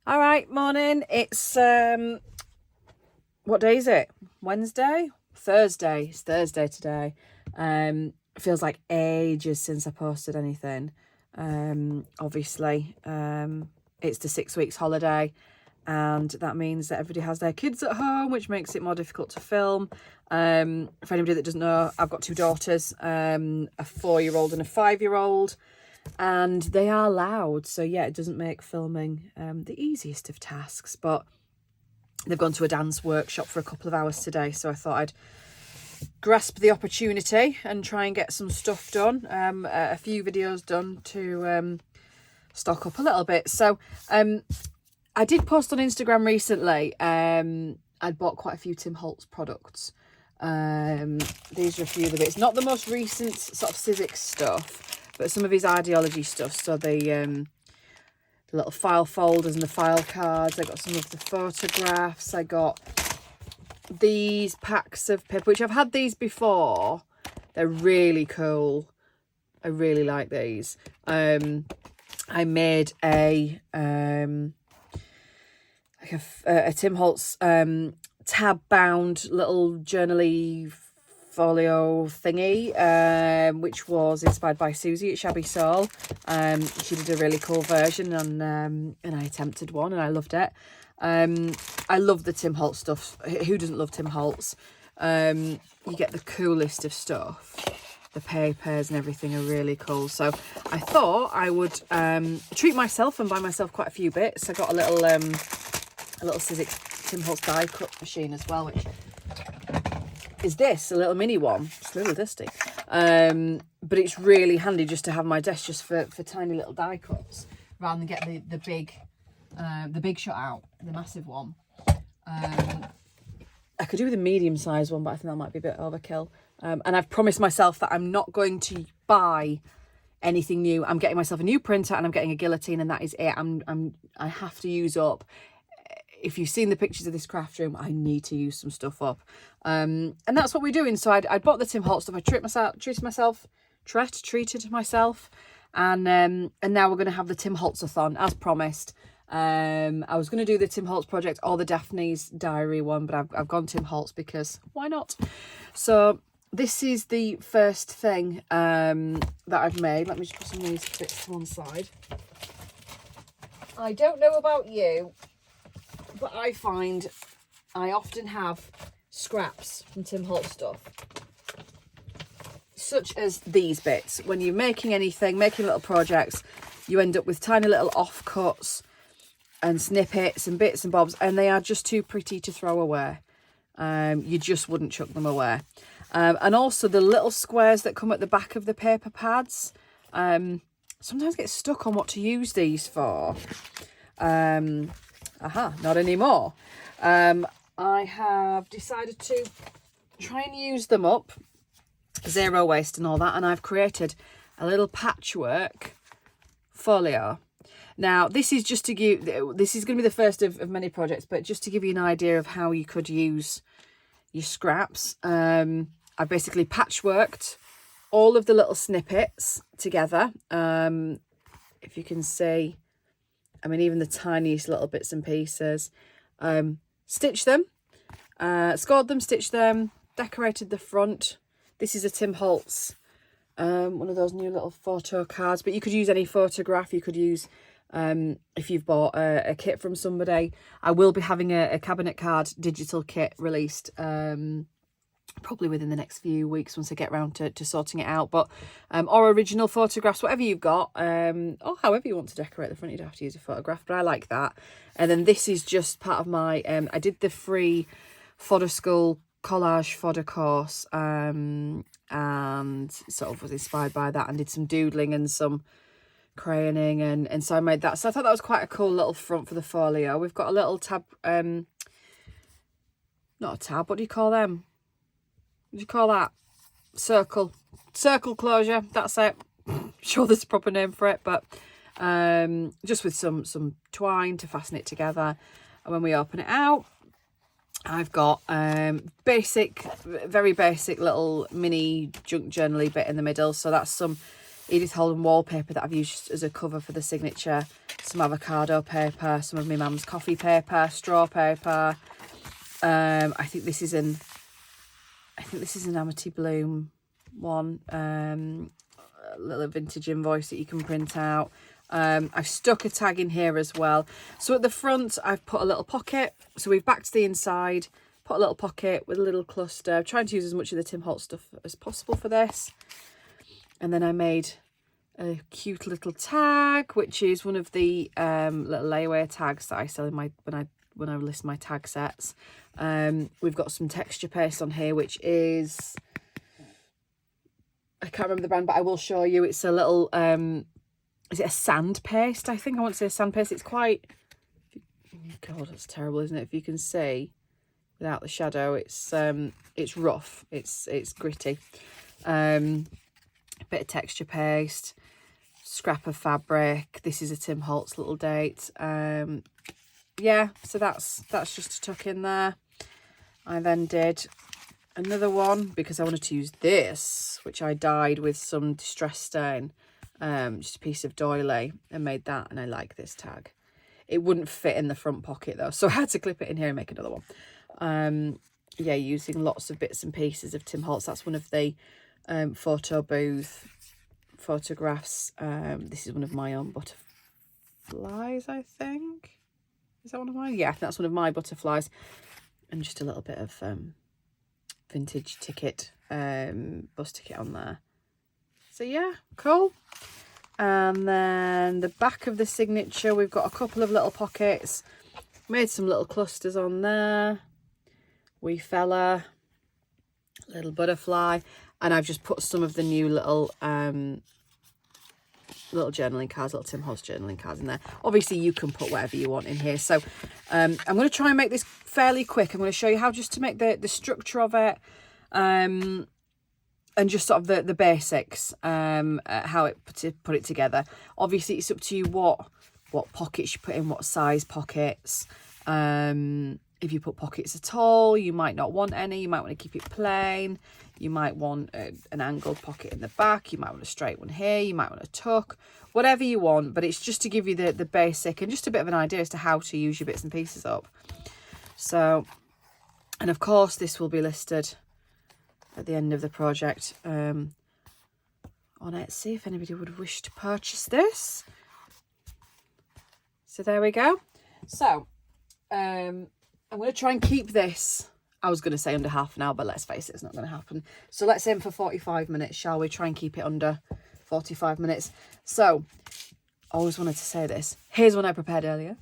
All right, morning. It's what day is it? Wednesday? Thursday. It's Thursday today. Feels like ages since I posted anything. Obviously, it's the 6 weeks holiday, and that means that everybody has their kids at home, which makes it more difficult to film. For anybody that doesn't know, I've got two daughters, a 4-year-old and a 5-year-old. And they are loud, so yeah, it doesn't make filming the easiest of tasks, but they've gone to a dance workshop for a couple of hours today, so I thought I'd grasp the opportunity and try and get some stuff done, a few videos done to stock up a little bit. So I did post on Instagram recently. I'd bought quite a few Tim Holtz products. These are a few of the bits, not the most recent sort of civic stuff, but some of his ideology stuff. So the little file folders and the file cards. I got some of the photographs. I got these packs of paper, which I've had these before. They're really cool. I really like these. I made a Tim Holtz tab bound little journaly folio thingy, which was inspired by Susie at Shabby Soul. She did a really cool version, and I attempted one and I loved it. I love the Tim Holtz stuff. Who doesn't love Tim Holtz? You get the coolest of stuff. The papers and everything are really cool. So I thought I would treat myself and buy myself quite a few bits. I got a little civic Tim Holtz die cut machine as well, which is this, a little mini one. It's a little dusty, but it's really handy just to have on my desk, just for tiny little die cuts, rather than get the big shot out, the massive one. I could do with a medium sized one, but I think that might be a bit overkill. And I've promised myself that I'm not going to buy anything new. I'm getting myself a new printer and I'm getting a guillotine, and that is it. I have to use up. If you've seen the pictures of this craft room, I need to use some stuff up. And that's what we're doing. So I bought the Tim Holtz stuff. I treated myself. And now we're going to have the Tim Holtz-athon, as promised. I was going to do the Tim Holtz project or the Daphne's Diary one, but I've gone Tim Holtz because why not? So this is the first thing that I've made. Let me just put some of these bits to one side. I don't know about you, but I find I often have scraps from Tim Holtz stuff, such as these bits. When you're making anything, making little projects, you end up with tiny little offcuts and snippets and bits and bobs, and they are just too pretty to throw away. You just wouldn't chuck them away. And also the little squares that come at the back of the paper pads, sometimes get stuck on what to use these for. Not anymore. I have decided to try and use them up, zero waste and all that, and I've created a little patchwork folio. Now this is just to give, this is going to be the first of many projects, but just to give you an idea of how you could use your scraps. I basically patchworked all of the little snippets together. If you can see, I mean, even the tiniest little bits and pieces. Stitched them, scored them, stitched them, decorated the front. This is a Tim Holtz, one of those new little photo cards, but you could use any photograph. You could use, if you've bought a kit from somebody. I will be having a cabinet card digital kit released, probably within the next few weeks once I get around to sorting it out, but or original photographs, whatever you've got, or however you want to decorate the front. You don't have to use a photograph, but I like that. And then this is just part of my I did the free Fodder School collage fodder course, and sort of was inspired by that and did some doodling and some crayoning, and so I made that. So I thought that was quite a cool little front for the folio. We've got a little tab, not a tab, what do you call them? What do you call that? Circle closure, that's it. I'm sure there's a proper name for it, but just with some twine to fasten it together. And when we open it out, I've got very basic little mini junk journaly bit in the middle. So that's some Edith Holden wallpaper that I've used as a cover for the signature. some avocado paper, some of my mum's coffee paper, straw paper. I think this is an Amity Bloom one, a little vintage invoice that you can print out. I've stuck a tag in here as well. So at the front, I've put a little pocket. So we've backed the inside, put a little pocket with a little cluster. I'm trying to use as much of the Tim Holtz stuff as possible for this. And then I made a cute little tag, which is one of the little layaway tags that I sell in my when I list my tag sets. We've got some texture paste on here, which is, I can't remember the brand, but I will show you. It's a little is it a sand paste? I think I want to say a sand paste. It's quite, God, that's terrible, isn't it? If you can see without the shadow, it's rough, it's gritty. Bit of texture paste, scrap of fabric. This is a Tim Holtz little date. Yeah, so that's just to tuck in there. I then did another one because I wanted to use this, which I dyed with some distress stain, just a piece of doily, and made that. And I like this tag. It wouldn't fit in the front pocket though, so I had to clip it in here and make another one. Yeah, using lots of bits and pieces of Tim Holtz. That's one of the photo booth photographs. This is one of my own butterflies, I think. Is that one of mine? Yeah, I think that's one of my butterflies. And just a little bit of vintage ticket, bus ticket on there. So yeah, cool. And then the back of the signature, we've got a couple of little pockets. Made some little clusters on there. Wee fella, little butterfly. And I've just put some of the new little little journaling cards, little Tim Holtz journaling cards in there. Obviously you can put whatever you want in here. So I'm going to try and make this fairly quick. I'm going to show you how just to make the structure of it, and just sort of the basics, how it put it together. Obviously it's up to you what pockets you put in, what size pockets. If you put pockets at all, you might not want any. You might want to keep it plain. You might want an angled pocket in the back. You might want a straight one here. You might want a tuck, whatever you want. But it's just to give you the basic and just a bit of an idea as to how to use your bits and pieces up. So, and of course, this will be listed at the end of the project on Etsy if anybody would wish to purchase this. So there we go. So, I'm going to try and keep this, I was going to say under half an hour, but let's face it, it's not going to happen. So let's aim for 45 minutes, shall we? Try and keep it under 45 minutes. So, I always wanted to say this. Here's one I prepared earlier.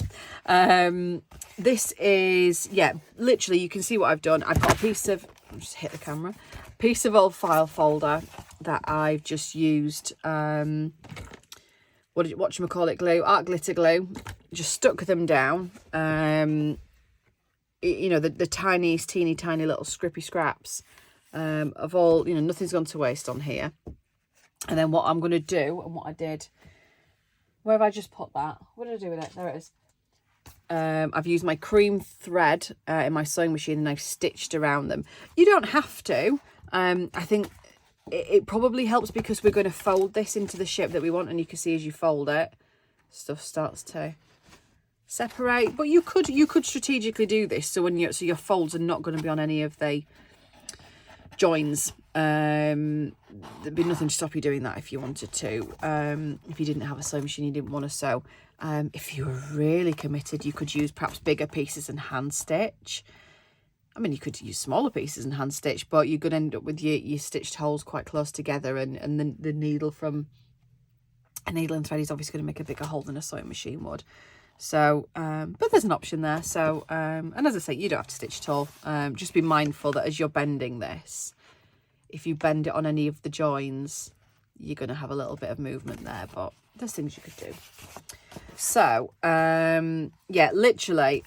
This is, yeah, literally, you can see what I've done. I've got a piece of, I'll just hit the camera, piece of old file folder that I've just used, whatchamacallit glue, art glitter glue, just stuck them down. You know, the tiniest, teeny tiny little scrippy scraps of all, you know, nothing's gone to waste on here. And then what I'm going to do, and what I did, where have I just put that? What did I do with it? There it is. I've used my cream thread in my sewing machine, and I've stitched around them. You don't have to. I think it probably helps because we're going to fold this into the shape that we want, and you can see as you fold it, stuff starts to separate. But you could strategically do this so your folds are not going to be on any of the joins. There'd be nothing to stop you doing that if you wanted to. If you didn't have a sewing machine, you didn't want to sew. If you were really committed, you could use perhaps bigger pieces and hand stitch. I mean, you could use smaller pieces and hand stitch, but you're going to end up with your stitched holes quite close together, and the needle from a needle and thread is obviously going to make a bigger hole than a sewing machine would. So, but there's an option there. So, and as I say, you don't have to stitch at all. Just be mindful that as you're bending this, if you bend it on any of the joins, you're going to have a little bit of movement there, but there's things you could do. So, yeah, literally,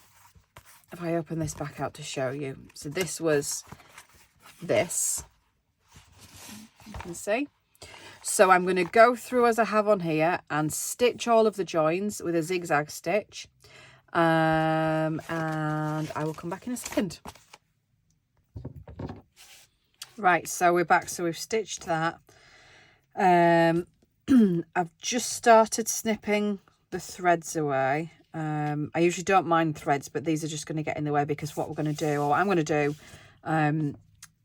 if I open this back out to show you. So this was this, you can see. So I'm going to go through as I have on here and stitch all of the joins with a zigzag stitch. And I will come back in a second. Right, so we're back. So we've stitched that. I've just started snipping the threads away. I usually don't mind threads, but these are just going to get in the way, because what we're going to do, or what I'm going to do,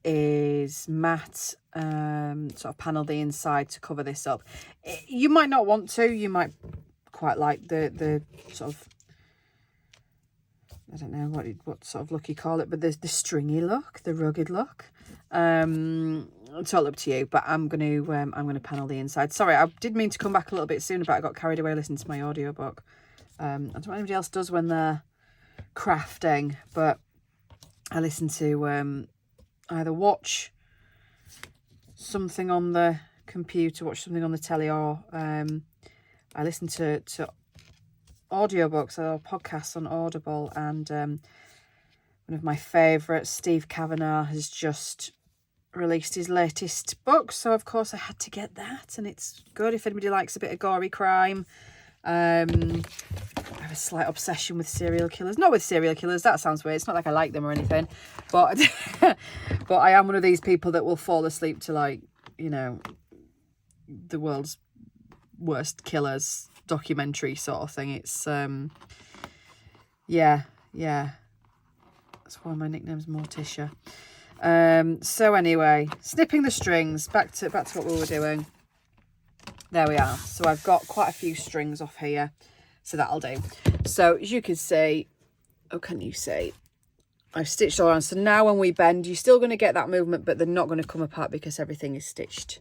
is matte sort of panel the inside to cover this up. You might not want to. You might quite like the sort of, I don't know what sort of look you call it, but the stringy look, the rugged look. It's all up to you, but I'm gonna panel the inside. Sorry, I did mean to come back a little bit sooner, but I got carried away listening to my audiobook. I don't know what anybody else does when they're crafting, but I listen to either watch something on the computer, watch something on the telly, or I listen to audiobooks or podcasts on Audible. And one of my favourites, Steve Kavanagh, has just released his latest book, so of course I had to get that, and it's good if anybody likes a bit of gory crime. I have a slight obsession with serial killers. Not with serial killers, that sounds weird. It's not like I like them or anything, but but I am one of these people that will fall asleep to, like, you know, the world's worst killers documentary sort of thing. It's yeah, that's why my nickname's Morticia. So anyway, snipping the strings, back to what we were doing. There we are. So I've got quite a few strings off here, so that'll do. So as you can see, oh, can you see, I've stitched all around. So now when we bend, you're still going to get that movement, but they're not going to come apart because everything is stitched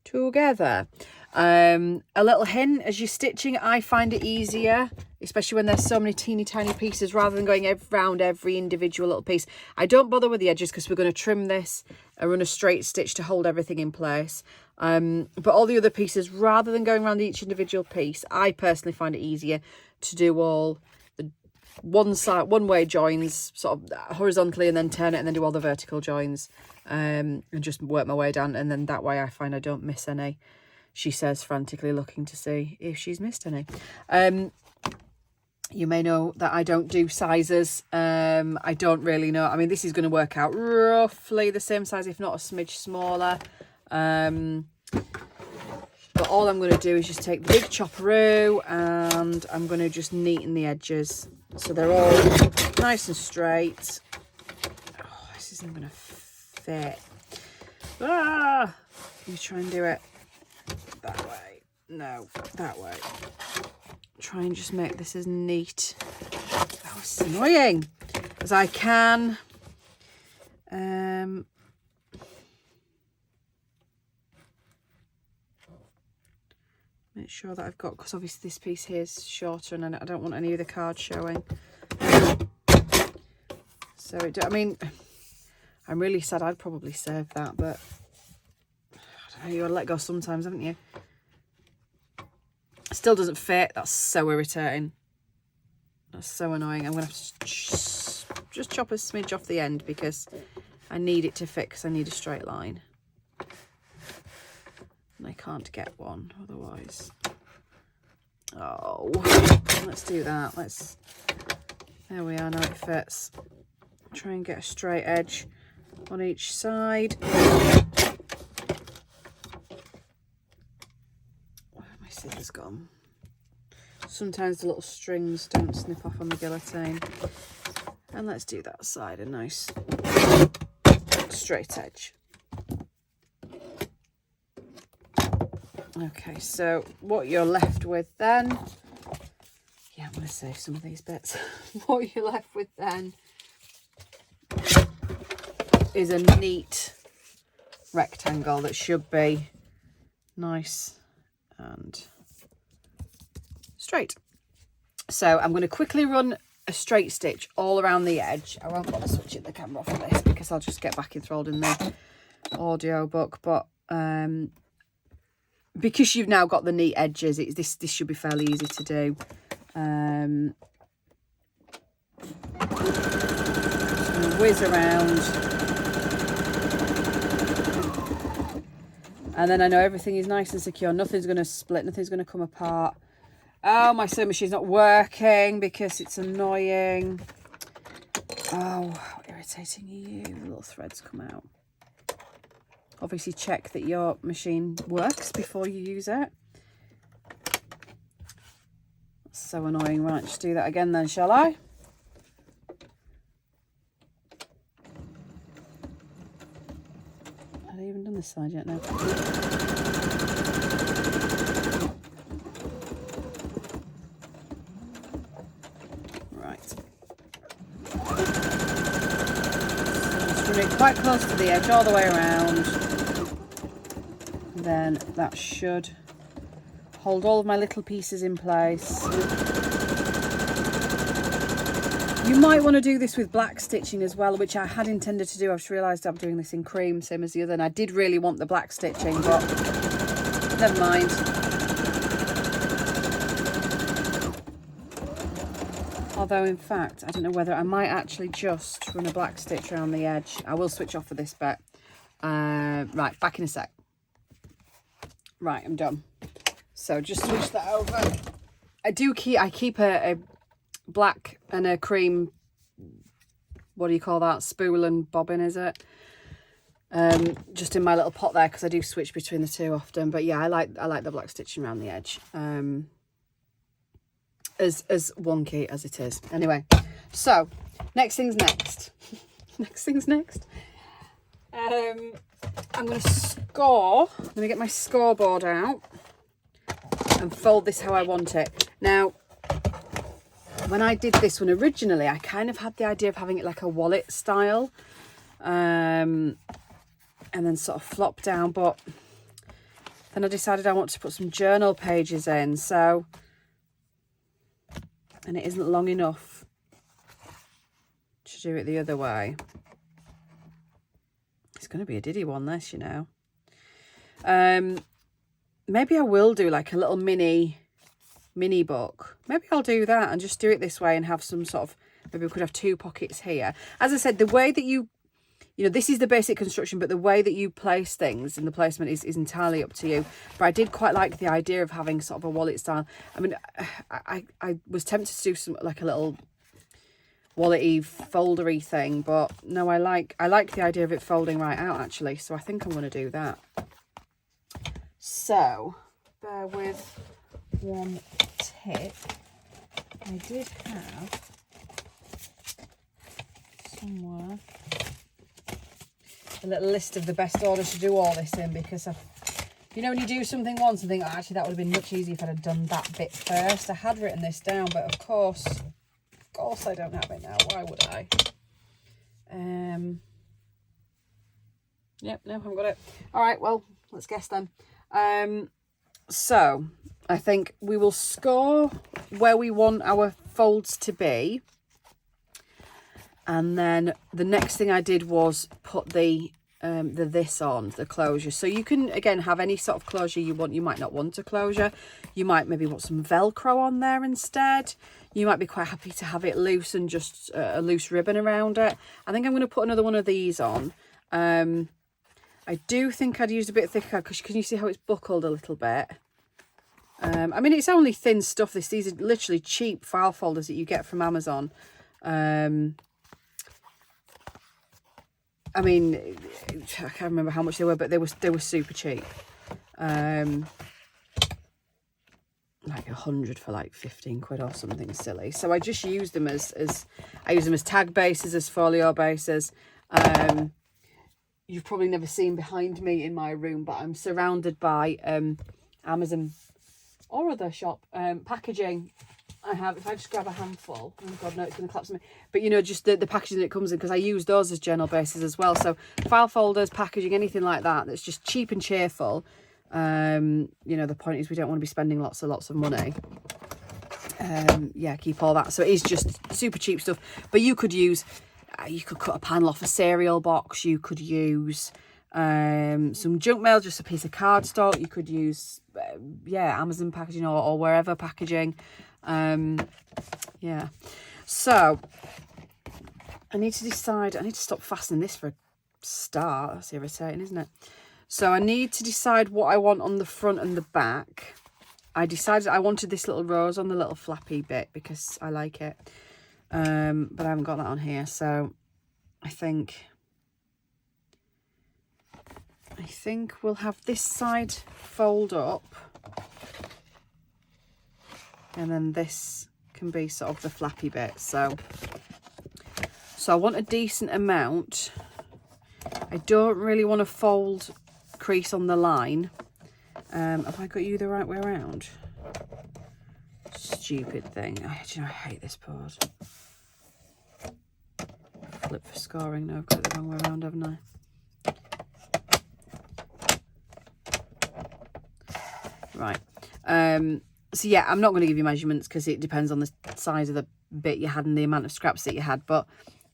together. A little hint, as you're stitching, I find it easier, especially when there's so many teeny tiny pieces, rather than going around every individual little piece. I don't bother with the edges because we're going to trim this and run a straight stitch to hold everything in place. But all the other pieces, rather than going around each individual piece, I personally find it easier to do all the one way joins sort of horizontally, and then turn it and then do all the vertical joins, and just work my way down. And then that way I find I don't miss any, she says, frantically looking to see if she's missed any. You may know that I don't do sizes. I don't really know. I mean, this is going to work out roughly the same size, if not a smidge smaller. But all I'm going to do is just take the big chopperoo and I'm going to just neaten the edges so they're all nice and straight. Oh, this isn't going to fit. Let me try and do it that way. No, that way. Try and just make this as neat, that was annoying, as I can. Make sure that I've got, because obviously this piece here is shorter and I don't want any of the cards showing. So I mean, I'm really sad. I'd probably save that, but I don't know, you gotta let go sometimes, haven't you? Still doesn't fit. That's so irritating. That's so annoying. I'm gonna have to just chop a smidge off the end because I need it to fit, because I need a straight line. And I can't get one otherwise. Oh, let's do that. There we are, now it fits. Try and get a straight edge on each side. Where have my scissors gone? Sometimes the little strings don't snip off on the guillotine. And let's do that side, a nice straight edge. Okay, so what you're left with then, yeah, I'm going to save some of these bits. What you're left with then is a neat rectangle that should be nice and straight. So I'm going to quickly run a straight stitch all around the edge. I won't bother switching the camera off for this because I'll just get back enthralled in the audio book, but because you've now got the neat edges, this should be fairly easy to do. Just gonna whiz around, and then I know everything is nice and secure. Nothing's going to split, nothing's going to come apart. Oh, my sewing machine's not working because it's annoying. Oh, how irritating are you? The little threads come out. Obviously check that your machine works before you use it. So annoying. Right, just do that again then, shall I? Have I even done this side yet? No. Right. Just run it quite close to the edge all the way around. Then that should hold all of my little pieces in place. You might want to do this with black stitching as well, which I had intended to do. I've just realised I'm doing this in cream, same as the other, and I did really want the black stitching, but never mind. Although, in fact, I don't know whether I might actually just run a black stitch around the edge. I will switch off for this bit. Right, back in a sec. Right, I'm done. So just switch that over. I keep a black and a cream, what do you call that, spool and bobbin, is it? Just in my little pot there, because I do switch between the two often. But yeah, I like the black stitching around the edge, as wonky as it is. Anyway, so next thing's next. Next thing's next. I'm going to score. Let me get my scoreboard out and fold this how I want it. Now, when I did this one originally, I kind of had the idea of having it like a wallet style, and then sort of flop down, but then I decided I want to put some journal pages in, so, and it isn't long enough to do it the other way. It's going to be a diddy one, this, you know. Maybe I will do like a little mini book. Maybe I'll do that and just do it this way and have some sort of, maybe we could have two pockets here. As I said, the way that you know, this is the basic construction, but the way that you place things and the placement is entirely up to you. But I did quite like the idea of having sort of a wallet style. I mean, I was tempted to do some, like a little wallet-y, foldery thing, but no, I like the idea of it folding right out, actually. So I think I'm going to do that. So, bear with one tip. I did have somewhere a little list of the best orders to do all this in, because you know, when you do something once and think, oh, actually that would have been much easier if I'd have done that bit first. I had written this down, but of course I don't have it now. Why would I? Yep, no, I haven't got it. All right, well, let's guess then. So I think we will score where we want our folds to be, and then the next thing I did was put the this on, the closure. So you can again have any sort of closure you want. You might not want a closure, you might maybe want some Velcro on there instead. You might be quite happy to have it loose and just a loose ribbon around it. I think I'm going to put another one of these on. I do think I'd use a bit thicker, because can you see how it's buckled a little bit? I mean, it's only thin stuff. These are literally cheap file folders that you get from Amazon. I mean, I can't remember how much they were, but they were super cheap. Like 100 for like 15 quid or something silly. So I just use them as I use them as tag bases, as folio bases. You've probably never seen behind me in my room, but I'm surrounded by Amazon or other shop packaging. I have, if I just grab a handful, oh god no, it's going to collapse on me, but you know, just the packaging that it comes in, because I use those as journal bases as well. So file folders, packaging, anything like that that's just cheap and cheerful. You know, the point is we don't want to be spending lots of money. Yeah, keep all that. So it is just super cheap stuff, but you could use, you could cut a panel off a cereal box, you could use some junk mail, just a piece of cardstock, you could use yeah, Amazon packaging or wherever packaging. Yeah, so I need to decide, I need to stop fastening this for a start. That's irritating, isn't it? So I need to decide what I want on the front and the back. I decided I wanted this little rose on the little flappy bit because I like it, but I haven't got that on here. So I think we'll have this side fold up and then this can be sort of the flappy bit. So I want a decent amount. I don't really want to fold crease on the line. Have I got you the right way around? Stupid thing. Do you know, I hate this part. Flip for scoring. No, I've got it the wrong way around, haven't I? Right. So yeah, I'm not going to give you measurements because it depends on the size of the bit you had and the amount of scraps that you had. But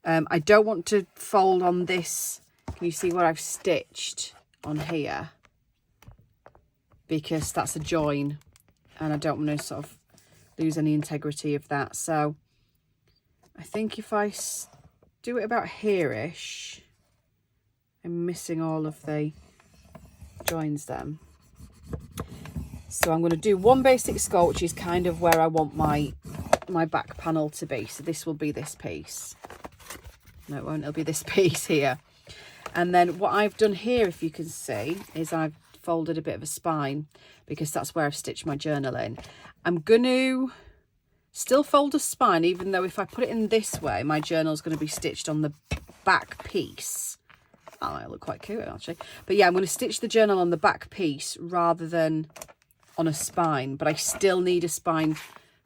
I don't want to fold on this. Can you see what I've stitched on here? Because that's a join and I don't want to sort of lose any integrity of that. So I think if I do it about here-ish, I'm missing all of the joins then. So I'm going to do one basic score, which is kind of where I want my back panel to be. So this will be this piece. No, it won't. It'll be this piece here. And then what I've done here, if you can see, is I've folded a bit of a spine because that's where I've stitched my journal in. I'm going to still fold a spine, even though if I put it in this way, my journal is going to be stitched on the back piece. Oh, it'll look quite cute actually. But yeah, I'm going to stitch the journal on the back piece rather than on a spine, but I still need a spine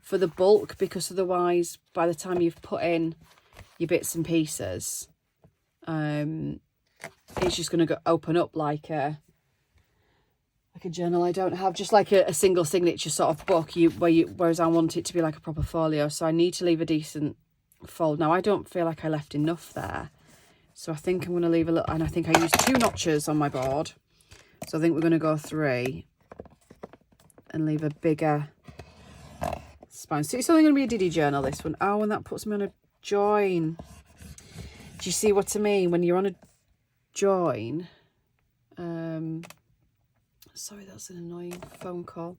for the bulk because otherwise by the time you've put in your bits and pieces, it's just going to open up like a journal I don't have, just like a single signature sort of book, whereas I want it to be like a proper folio. So I need to leave a decent fold. Now I don't feel like I left enough there, so I think I'm going to leave a little, and I think I used 2 notches on my board, so I think we're going to go 3 and leave a bigger spine. So it's only going to be a diddy journal, this one. Oh, and that puts me on a join. Do you see what I mean? When you're on a join, sorry, that's an annoying phone call.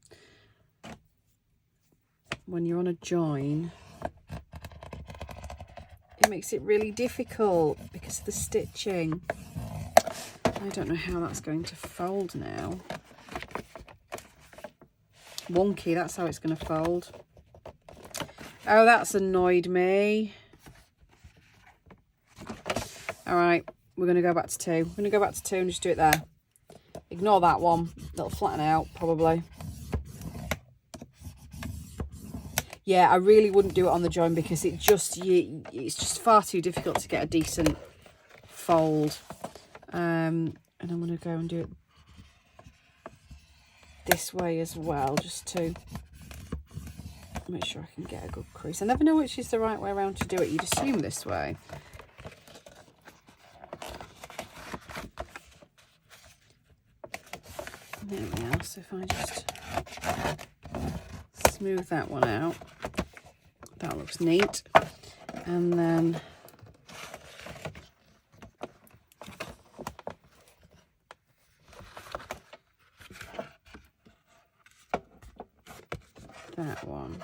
When you're on a join, it makes it really difficult because of the stitching. I don't know how that's going to fold now. Wonky, that's how it's going to fold. Oh, that's annoyed me. All right, we're going to go back to 2. We're going to go back to 2 and just do it there. Ignore that one. It'll flatten out, probably. Yeah, I really wouldn't do it on the join because it's just far too difficult to get a decent fold. And I'm going to go and do it this way as well, just to make sure I can get a good crease. I never know which is the right way around to do it. You'd assume this way. There we are. So if I just smooth that one out, that looks neat. And then that one.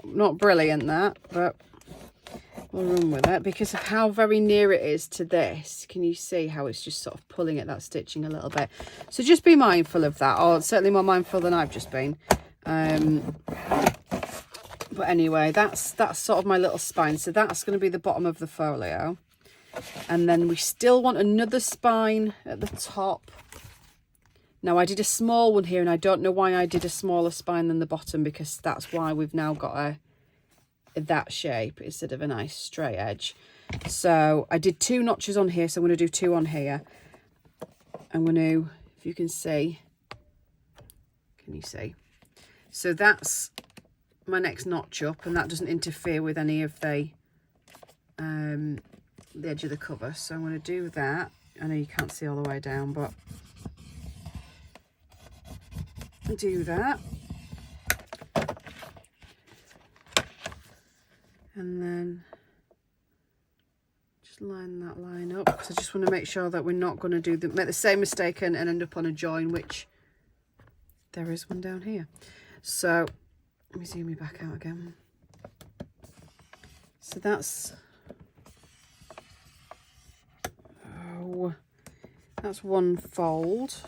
Not brilliant that, but we'll run with it because of how very near it is to this. Can you see how it's just sort of pulling at that stitching a little bit? So just be mindful of that, or certainly more mindful than I've just been. But anyway, that's sort of my little spine. So that's going to be the bottom of the folio. And then we still want another spine at the top. Now I did a small one here, and I don't know why I did a smaller spine than the bottom, because that's why we've now got that shape instead of a nice straight edge. So I did 2 notches on here, so I'm going to do 2 on here. I'm going to, if you can see, can you see? So that's my next notch up, and that doesn't interfere with any of the edge of the cover. So I'm going to do that. I know you can't see all the way down, but do that. And then just line that line up, because I just want to make sure that we're not going to make the same mistake and end up on a join, which there is one down here. So let me zoom me back out again. So that's, That's one fold.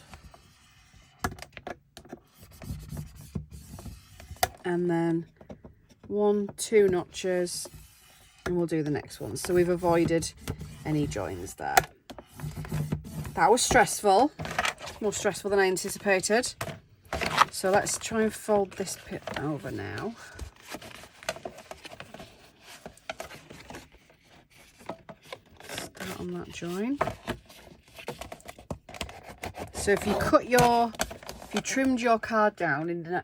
And then 1, 2 notches, and we'll do the next one. So we've avoided any joins there. That was stressful, more stressful than I anticipated. So let's try and fold this bit over now. Start on that join. So if you trimmed your card down in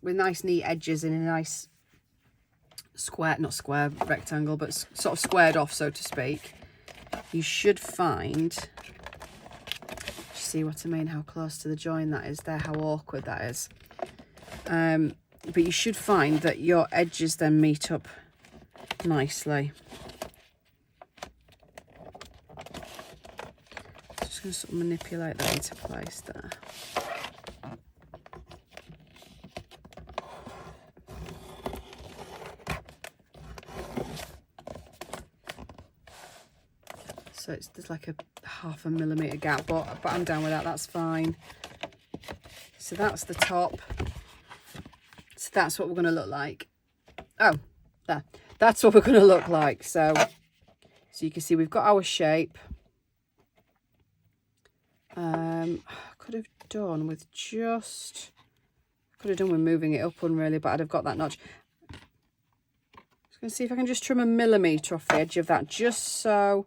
with nice neat edges in a nice square, not square, rectangle, but sort of squared off, so to speak, you should find, see what I mean, how close to the join that is there, how awkward that is. But you should find that your edges then meet up nicely. Just going to sort of manipulate that into place there. So there's like a 0.5 millimetre gap, but I'm down with that, that's fine. So that's the top. So that's what we're going to look like. Oh, there. That's what we're going to look like. So you can see we've got our shape. Could have done with moving it up one really, but I'd have got that notch. Just going to see if I can just trim 1 millimetre off the edge of that, just so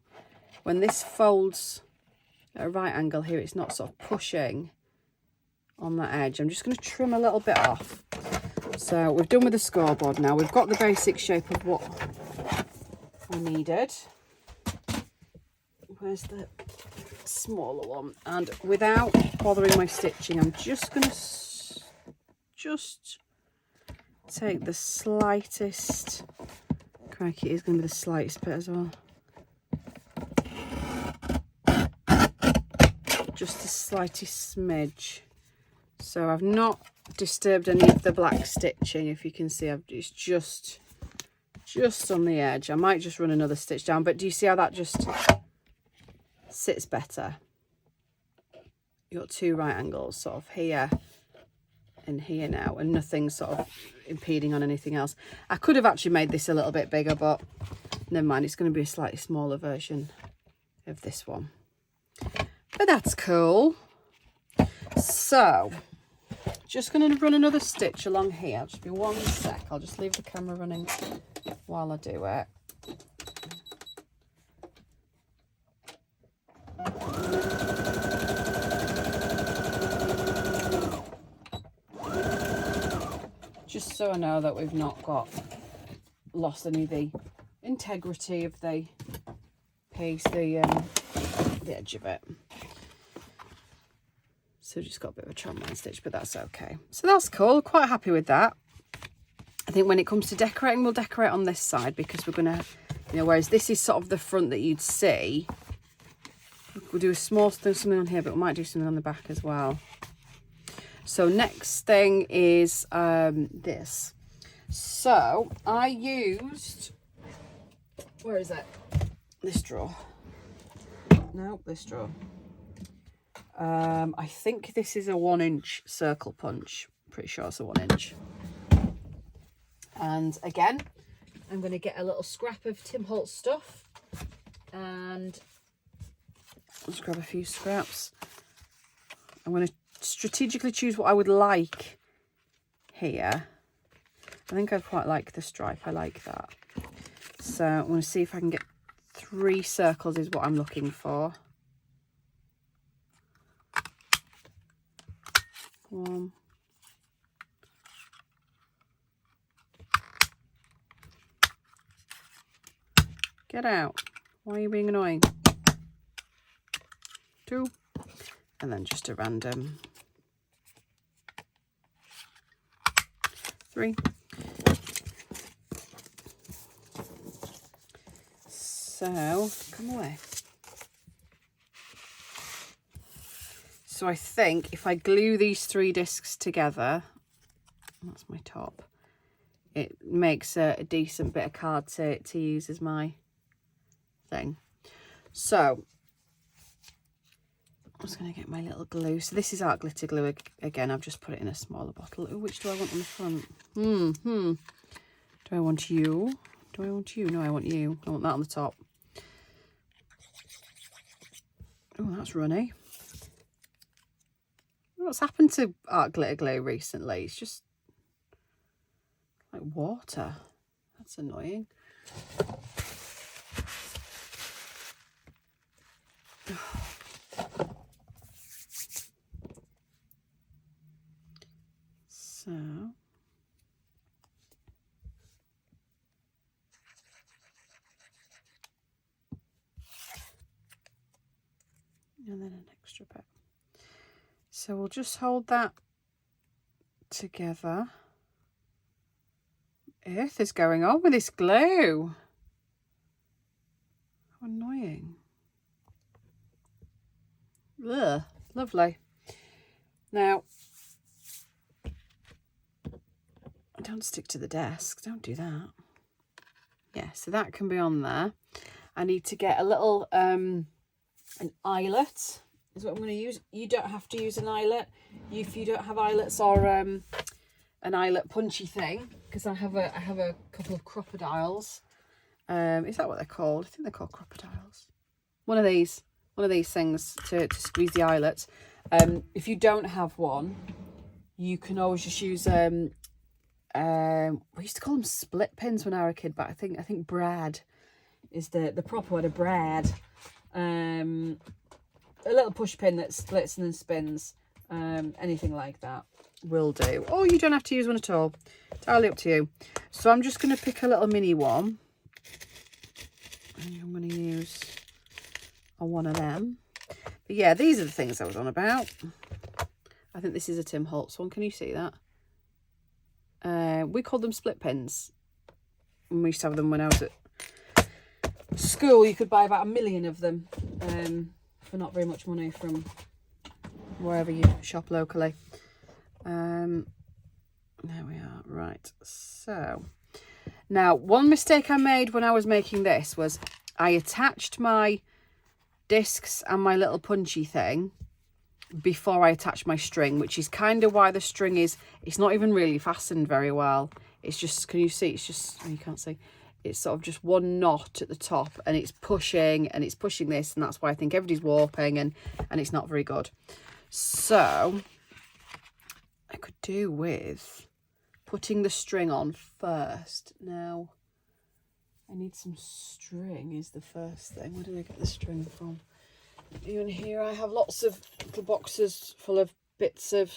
when this folds at a right angle here, it's not sort of pushing on that edge. I'm just going to trim a little bit off. So we've done with the scoreboard now. We've got the basic shape of what I needed. Where's the smaller one? And without bothering my stitching, I'm just going to take the slightest, crikey, it is going to be the slightest bit as well. Just the slightest smidge. So I've not disturbed any of the black stitching. If you can see, it's just on the edge. I might just run another stitch down, but do you see how that just sits better? You've got 2 right angles, sort of here and here now, and nothing sort of impeding on anything else. I could have actually made this a little bit bigger, but never mind. It's going to be a slightly smaller version of this one. But that's cool. So, just going to run another stitch along here. Just be 1 sec. I'll just leave the camera running while I do it. Just so I know that we've not lost any of the integrity of the piece, the edge of it. So just got a bit of a tramline stitch, but that's okay. So that's cool, quite happy with that. I think when it comes to decorating, we'll decorate on this side because we're gonna, whereas this is sort of the front that you'd see. We'll do a small something on here, but we might do something on the back as well. So next thing is this. So I used, where is it? This drawer. No, this drawer. I think this is a 1-inch circle punch. Pretty sure it's a 1-inch. And again, I'm going to get a little scrap of Tim Holtz stuff, and I'll just grab a few scraps. I'm going to strategically choose what I would like here. I think I'd quite like the stripe. I like that. So I'm going to see if I can get 3 circles is what I'm looking for. 1. Get out. Why are you being annoying? 2. And then just a random 3. So, come away. So I think if I glue these 3 discs together, that's my top, it makes a decent bit of card to use as my thing. So just going to get my little glue. So this is art glitter glue again. I've just put it in a smaller bottle. Ooh, which do I want on the front? Do I want you? Do I want you? No, I want you. I want that on the top. Oh, that's runny. What's happened to art glitter glue recently? It's just like water. That's annoying. So, and then an extra bit. So we'll just hold that together. Earth is going on with this glue. How annoying. Ugh, lovely. Now, don't stick to the desk. Don't do that. Yeah, so that can be on there. I need to get a little, an eyelet is what I'm going to use. You don't have to use an eyelet. If you don't have eyelets or an eyelet punchy thing, because I have a couple of crocodiles. Is that what they're called? I think they're called crocodiles. One of these things to squeeze the eyelets. If you don't have one, you can always just use we used to call them split pins when I was a kid, but I think brad is the proper word of brad. A little push pin that splits and then spins. Anything like that will do. Or you don't have to use one at all. Entirely up to you. So I'm just going to pick a little mini one. And I'm going to use one of them. But yeah, these are the things I was on about. I think this is a Tim Holtz one. Can you see that? We called them split pins. And we used to have them when I was at school. You could buy about 1 million of them for not very much money from wherever you shop locally. There we are. Right. So now, one mistake I made when I was making this was I attached my discs and my little punchy thing before I attached my string, which is kind of why the string it's not even really fastened very well. It's just, can you see? It's just, you can't see. It's sort of just one knot at the top, and it's pushing this, and that's why I think everybody's warping, and it's not very good. So I could do with putting the string on first. Now I need some string is the first thing. Where did I get the string from? Even here I have lots of little boxes full of bits of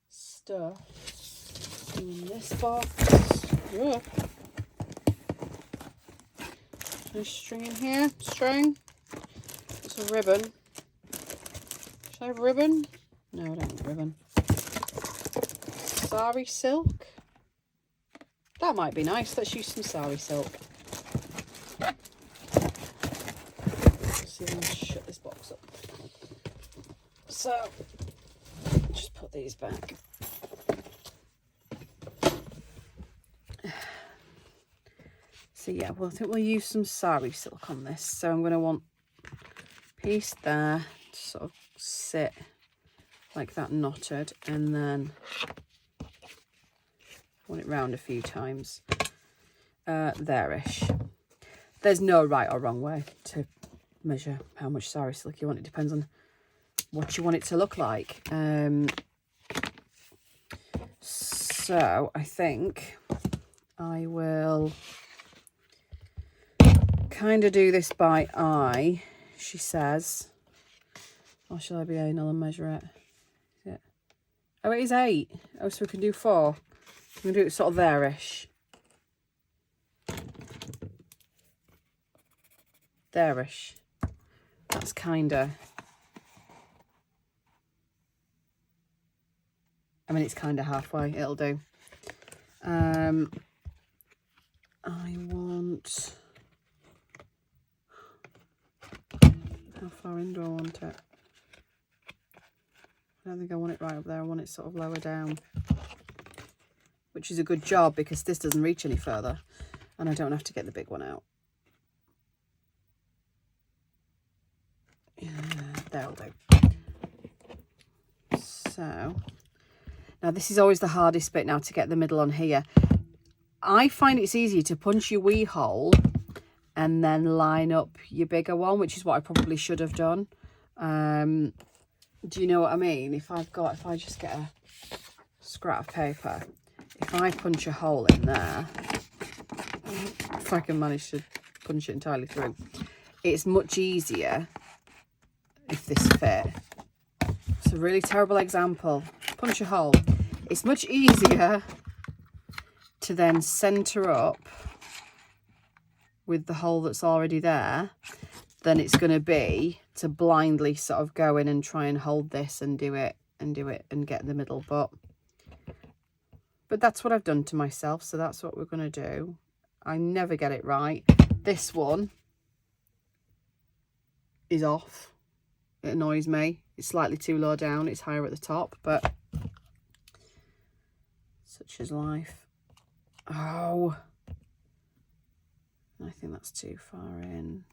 stuff. In this box, yeah. There's string in here. String. It's a ribbon. Should I have ribbon? No, I don't want ribbon. Sari silk. That might be nice. Let's use some sari silk. Let's see if I can shut this box up. So, just put these back. So yeah, well, I think we'll use some sari silk on this. So I'm going to want a piece there to sort of sit like that knotted, and then want it round a few times. There-ish. There's no right or wrong way to measure how much sari silk you want. It depends on what you want it to look like. So I think I will kind of do this by eye, she says. Or shall I be anal and measure it? Is it? Oh, it is 8. Oh, so we can do 4. I'm going to do it sort of there-ish. There-ish. That's kind of... I mean, it's kind of halfway. It'll do. I want... How far in do I want it? I don't think I want it right up there. I want it sort of lower down. Which is a good job because this doesn't reach any further. And I don't have to get the big one out. Yeah. do. So, now this is always the hardest bit now, to get the middle on here. I find it's easier to punch your wee hole and then line up your bigger one, which is what I probably should have done. Do you know what I mean? If I just get a scrap of paper, if I punch a hole in there, if I can manage to punch it entirely through, it's much easier if this fit. It's a really terrible example. Punch a hole. It's much easier to then centre up with the hole that's already there than it's going to be to blindly sort of go in and try and hold this and do it and get in the middle. But that's what I've done to myself, so that's what we're going to do. I never get it right. This one is off. It annoys me. It's slightly too low down. It's higher at the top, but such is life. Oh, I think that's too far in.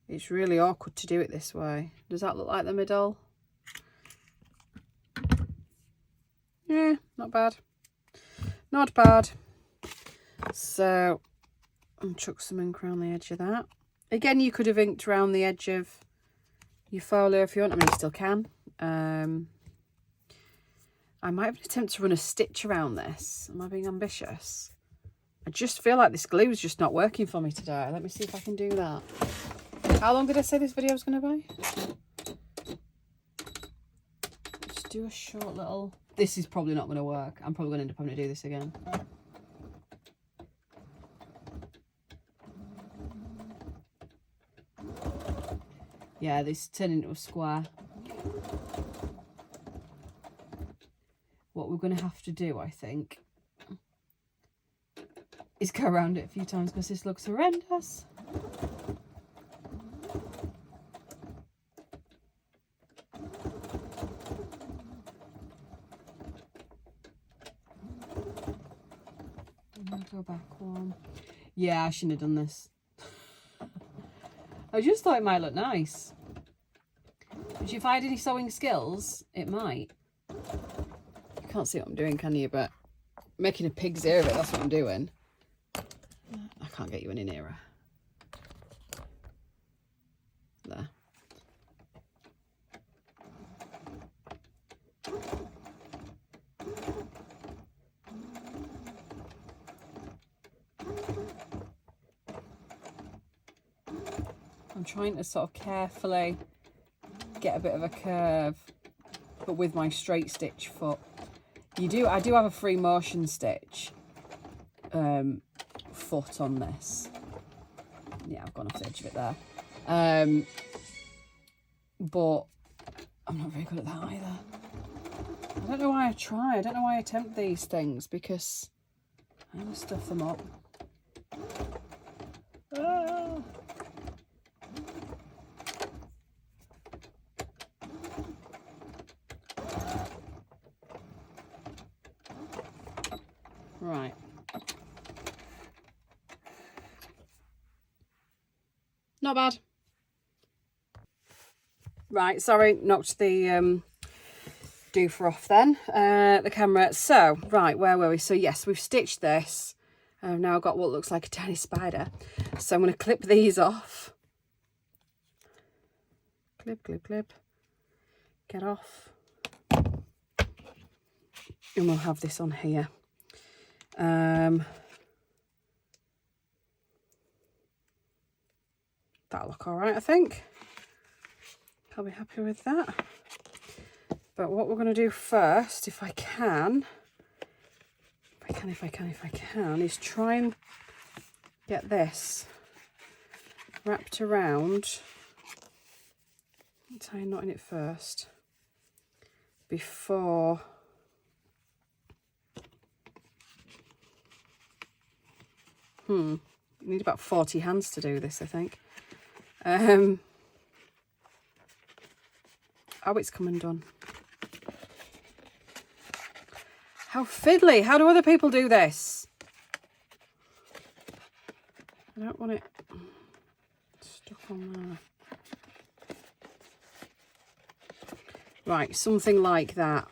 It's really awkward to do it this way. Does that look like the middle? Yeah, not bad. Not bad. So, I'll chuck some ink around the edge of that. Again, you could have inked around the edge of your folio if you want. I mean, you still can. I might have an attempt to run a stitch around this. Am I being ambitious? I just feel like this glue is just not working for me today. Let me see if I can do that. How long did I say this video was going to be? Just do a short little... This is probably not going to work. I'm probably going to end up having to do this again. Yeah, this turned into a square. What we're going to have to do, I think, is go around it a few times because this looks horrendous. Go back one. Yeah, I shouldn't have done this. I just thought it might look nice. But if I had any sewing skills, it might. You can't see what I'm doing, can you? But making a pig's ear of it, that's what I'm doing. I can't get you any nearer. There. I'm trying to sort of carefully get a bit of a curve, but with my straight stitch foot. I do have a free motion stitch foot on this. Yeah, I've gone off the edge of it there. But I'm not very good at that either. I don't know why I try. I don't know why I attempt these things, because I want to stuff them up. Ah. Right. Not bad. Right, sorry, knocked the doofer off then, the camera. So, right, where were we? So yes, we've stitched this. I've now got what looks like a tiny spider. So I'm going to clip these off. Clip, clip, clip. Get off. And we'll have this on here. That'll look all right, I think. I'll be happy with that. But what we're going to do first, if I can, is try and get this wrapped around. Tie a knot in it first before you need about 40 hands to do this, I think. Oh, it's come undone. How fiddly. How do other people do this? I don't want it stuck on there. Right, something like that.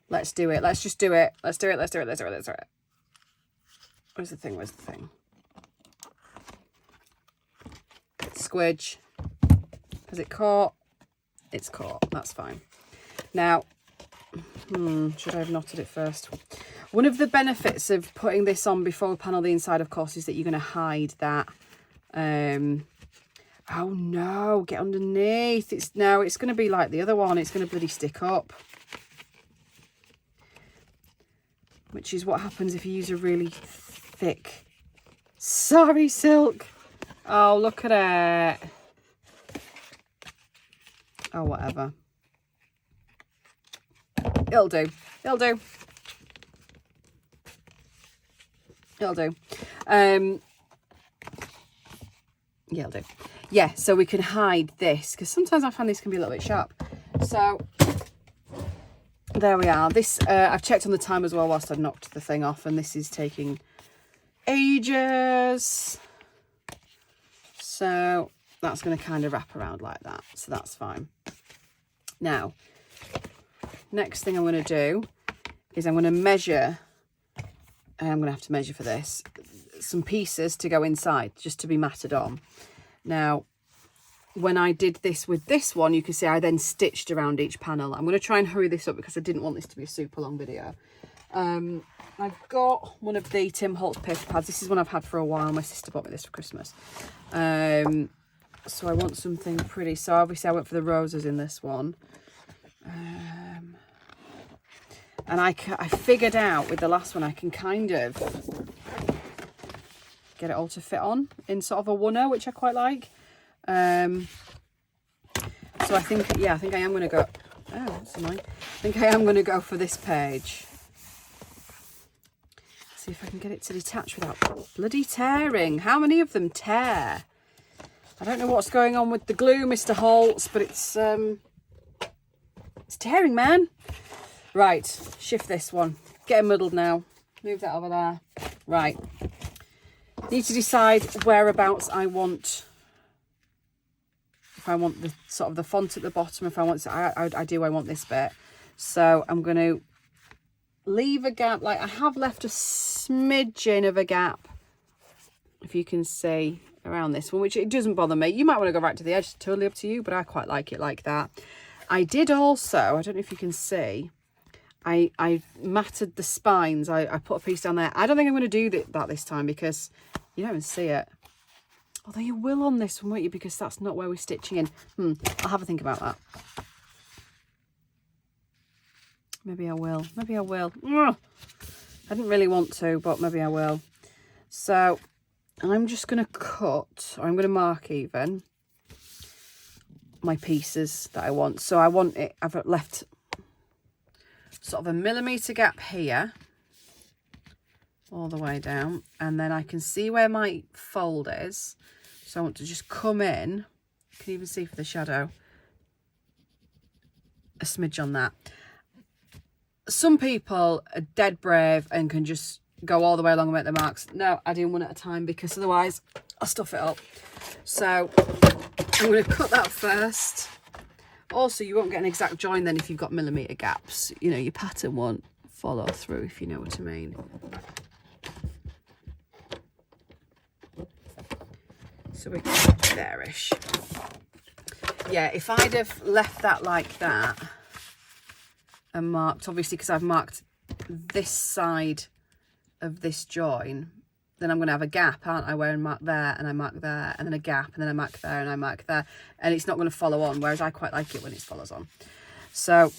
Let's do it. Let's just do it. Let's do it. Let's do it. Let's do it. Let's do it. Where's the thing? Where's the thing? Squidge. Has it caught? It's caught. That's fine. Now, should I have knotted it first? One of the benefits of putting this on before we panel the inside, of course, is that you're going to hide that. Oh no, get underneath. It's going to be like the other one. It's going to bloody stick up. Which is what happens if you use a really thick, sorry, silk. Oh, look at it. Oh, whatever. It'll do. It'll do. It'll do. Yeah, it'll do. Yeah, so we can hide this, because sometimes I find this can be a little bit sharp. So there we are. This I've checked on the time as well whilst I've knocked the thing off, and this is taking ages. So that's going to kind of wrap around like that. So that's fine. Now, next thing I'm going to do is I'm going to measure, and I'm going to have to measure for this, some pieces to go inside, just to be matted on. Now, when I did this with this one, you can see I then stitched around each panel. I'm going to try and hurry this up because I didn't want this to be a super long video. I've got one of the Tim Holtz paper pads. This is one I've had for a while. My sister bought me this for Christmas. So I want something pretty. So obviously I went for the roses in this one. And I figured out with the last one, I can kind of get it all to fit on in sort of a oneer, which I quite like. So I think, yeah, I think I am going to go. Oh, that's annoying. I think I am going to go for this page. See if I can get it to detach without bloody tearing. How many of them tear? I don't know what's going on with the glue, Mr. Holtz, but it's tearing, man. Right, shift this one. Get it muddled now. Move that over there. Right. Need to decide whereabouts I want. If I want the sort of the font at the bottom, if I want to, I want this bit. So I'm going to leave a gap. Like I have left a smidgen of a gap, if you can see, around this one, which it doesn't bother me. You might want to go right to the edge, it's totally up to you, but I quite like it like that. I did also, I don't know if you can see, I matted the spines. I put a piece down there. I don't think I'm going to do that this time because you don't even see it. Although you will on this one, won't you? Because that's not where we're stitching in. I'll have a think about that. Maybe I will. Maybe I will. Ugh. I didn't really want to, but maybe I will. So I'm just going to cut, or I'm going to mark even, my pieces that I want. So I want it, I've left sort of a millimetre gap here, all the way down. And then I can see where my fold is. So I want to just come in, you can even see for the shadow, a smidge on that. Some people are dead brave and can just go all the way along and make the marks. No, I do one at a time because otherwise I'll stuff it up. So I'm going to cut that first. Also, you won't get an exact join then if you've got millimetre gaps. You know, your pattern won't follow through, if you know what I mean. So we're there-ish. Yeah, if I'd have left that like that and marked, obviously because I've marked this side of this join, then I'm going to have a gap, aren't I, where I mark there and I mark there, and then a gap, and then I mark there and I mark there, and it's not going to follow on, whereas I quite like it when it follows on. So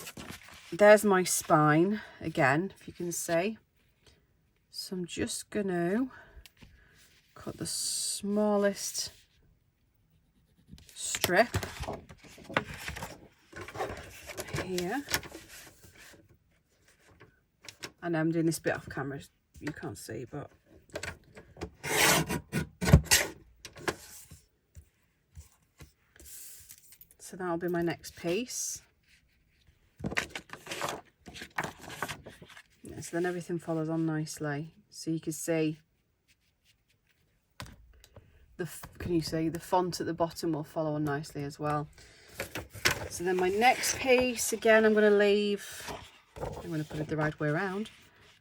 there's my spine again, if you can see. So I'm just going to cut the smallest strip here. I know I'm doing this bit off camera, you can't see, but so that'll be my next piece. Yeah, so then everything follows on nicely. So you can see can you see the font at the bottom will follow on nicely as well. So then my next piece, again, I'm going to put it the right way around.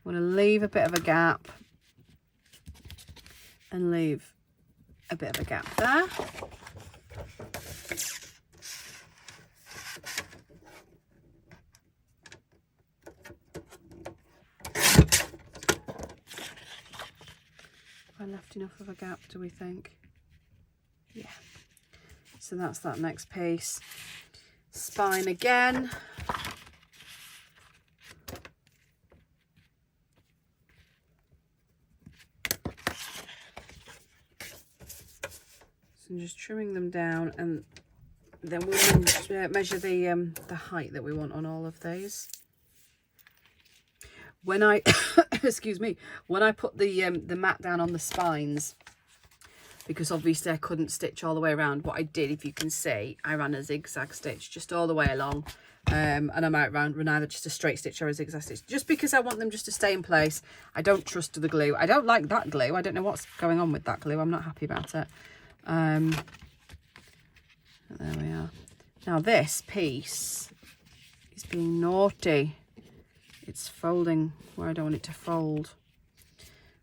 I'm going to leave a bit of a gap and leave a bit of a gap there. Have I left enough of a gap, do we think? Yeah. So that's that next piece. Spine again. So I'm just trimming them down, and then we'll measure the height that we want on all of these. When I excuse me, when I put the mat down on the spines, because obviously I couldn't stitch all the way around, what I did, if you can see, I ran a zigzag stitch just all the way along, and I might run either just a straight stitch or a zigzag stitch, just because I want them just to stay in place. I don't trust the glue. I don't like that glue. I don't know what's going on with that glue. I'm not happy about it. There we are. Now this piece is being naughty. It's folding where I don't want it to fold.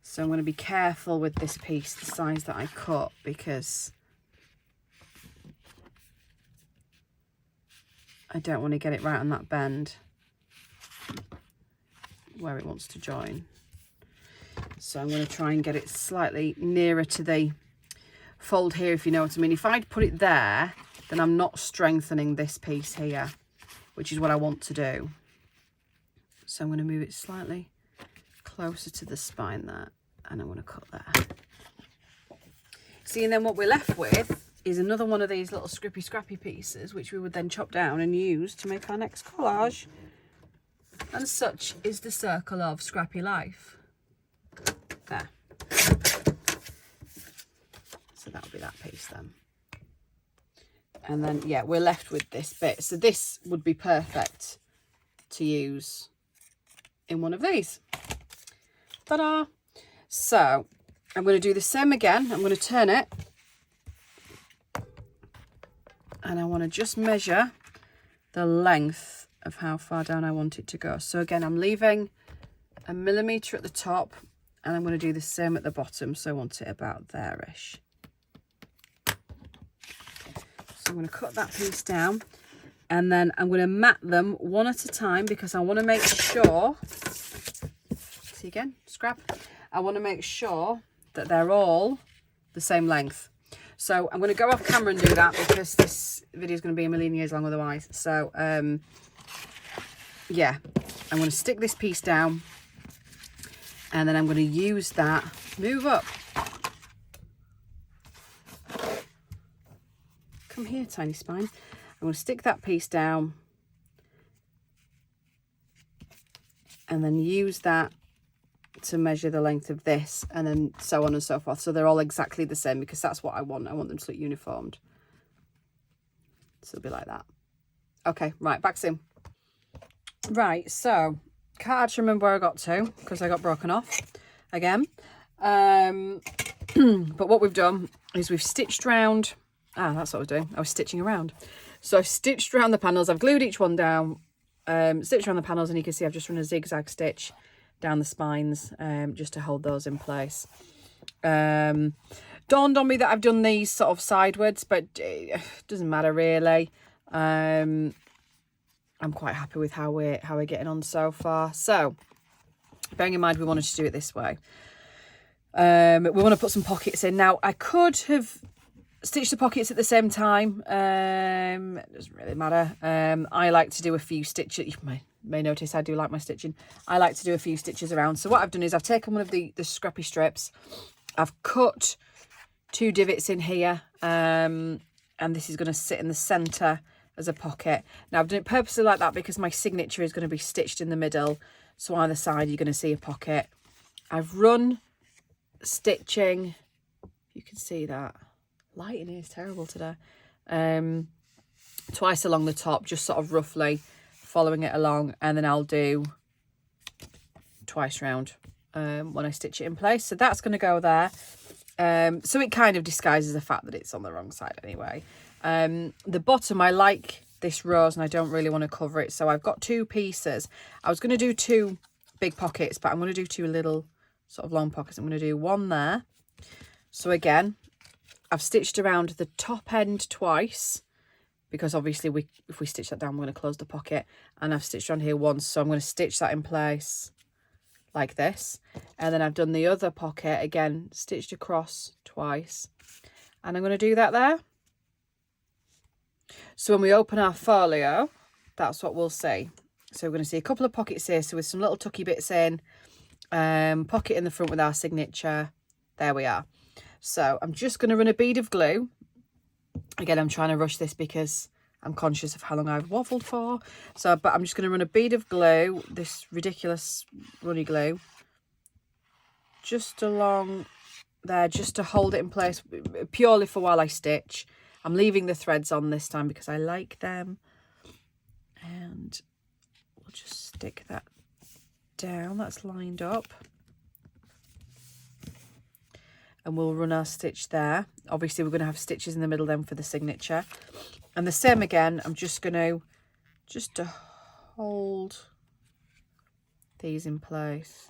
So I'm going to be careful with this piece, the size that I cut, because I don't want to get it right on that bend where it wants to join. So I'm going to try and get it slightly nearer to the fold here, if you know what I mean. If I'd put it there, then I'm not strengthening this piece here, which is what I want to do. So I'm going to move it slightly closer to the spine there, and I'm going to cut there. See, and then what we're left with is another one of these little scrappy pieces, which we would then chop down and use to make our next collage. And such is the circle of scrappy life. There. So that'll be that piece then. And then, yeah, we're left with this bit. So this would be perfect to use in one of these. Ta-da! So I'm going to do the same again. I'm going to turn it, and I want to just measure the length of how far down I want it to go. So again, I'm leaving 1 millimetre at the top, and I'm going to do the same at the bottom. So I want it about there-ish. So I'm going to cut that piece down, and then I'm going to mat them one at a time, because I want to make sure, see again, scrap, I want to make sure that they're all the same length. So I'm going to go off camera and do that, because this video is going to be a million years long otherwise. So yeah, I'm going to stick this piece down, and then I'm going to use that, move up. Come here, tiny spine. I'm going to stick that piece down, and then use that to measure the length of this, and then so on and so forth. So they're all exactly the same, because that's what I want. I want them to look uniformed. So it'll be like that. Okay, right, back soon. Right, so can't actually remember where I got to, because I got broken off again. But what we've done is we've stitched round. That's what I was doing. I was stitching around. So I've stitched around the panels. I've glued each one down, stitched around the panels, and you can see I've just run a zigzag stitch down the spines, just to hold those in place. Dawned on me that I've done these sort of sideways, but it doesn't matter really. I'm quite happy with how we're getting on so far. So bearing in mind we wanted to do it this way, we want to put some pockets in. Now I could have stitched the pockets at the same time. It doesn't really matter. I like to do a few stitches. You may notice I do like my stitching. I like to do a few stitches around. So what I've done is I've taken one of the scrappy strips. I've cut 2 divots in here, and this is going to sit in the centre as a pocket. Now I've done it purposely like that because my signature is going to be stitched in the middle, so either side you're going to see a pocket. I've run stitching, you can see that lighting here is terrible today, twice along the top, just sort of roughly following it along, and then I'll do twice round when I stitch it in place. So that's going to go there. So it kind of disguises the fact that it's on the wrong side anyway. The bottom, I like this rose and I don't really want to cover it. So I've got 2 pieces. I was going to do 2 big pockets, but I'm going to do 2 little sort of long pockets. I'm going to do 1 there. So again, I've stitched around the top end twice, because obviously if we stitch that down, we're going to close the pocket. And I've stitched around here once, so I'm going to stitch that in place like this. And then I've done the other pocket, again, stitched across twice. And I'm going to do that there. So when we open our folio, that's what we'll see. So we're going to see a couple of pockets here, so with some little tucky bits in, pocket in the front with our signature. There we are. So I'm just going to run a bead of glue. Again, I'm trying to rush this because I'm conscious of how long I've waffled for. So, but I'm just going to run a bead of glue, this ridiculous runny glue, just along there, just to hold it in place, purely for while I stitch. I'm leaving the threads on this time because I like them. And we'll just stick that down. That's lined up. And we'll run our stitch there. Obviously, we're going to have stitches in the middle then for the signature. And the same again, I'm just going to, just to hold these in place,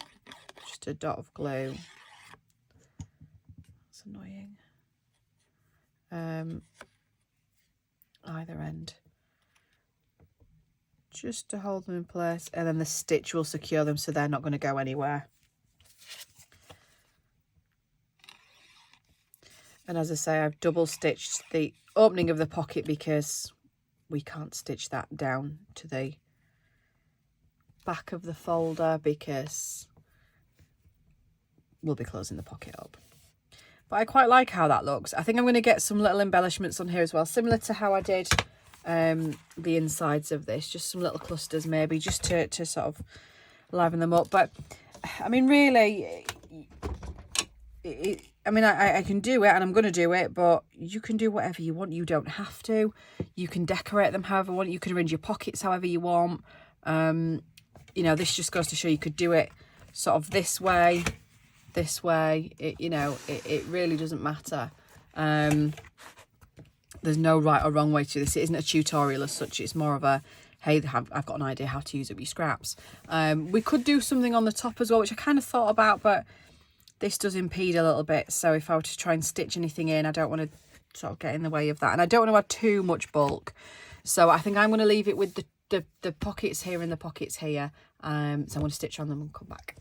just a dot of glue. That's annoying. Either end. Just to hold them in place, and then the stitch will secure them so they're not going to go anywhere. And as I say, I've double stitched the opening of the pocket because we can't stitch that down to the back of the folder because we'll be closing the pocket up. But I quite like how that looks. I think I'm going to get some little embellishments on here as well, similar to how I did the insides of this, just some little clusters maybe, just to sort of liven them up. But I mean, really, I can do it, and I'm going to do it, but you can do whatever you want. You don't have to. You can decorate them however you want. You can arrange your pockets however you want. You know, this just goes to show you could do it sort of this way. It really doesn't matter. There's no right or wrong way to do this. It isn't a tutorial as such. It's more of a, hey, I've got an idea how to use up your scraps. We could do something on the top as well, which I kind of thought about, but this does impede a little bit. So if I were to try and stitch anything in, I don't want to sort of get in the way of that. And I don't want to add too much bulk. So I think I'm going to leave it with the pockets here and the pockets here. So I'm going to stitch on them and come back.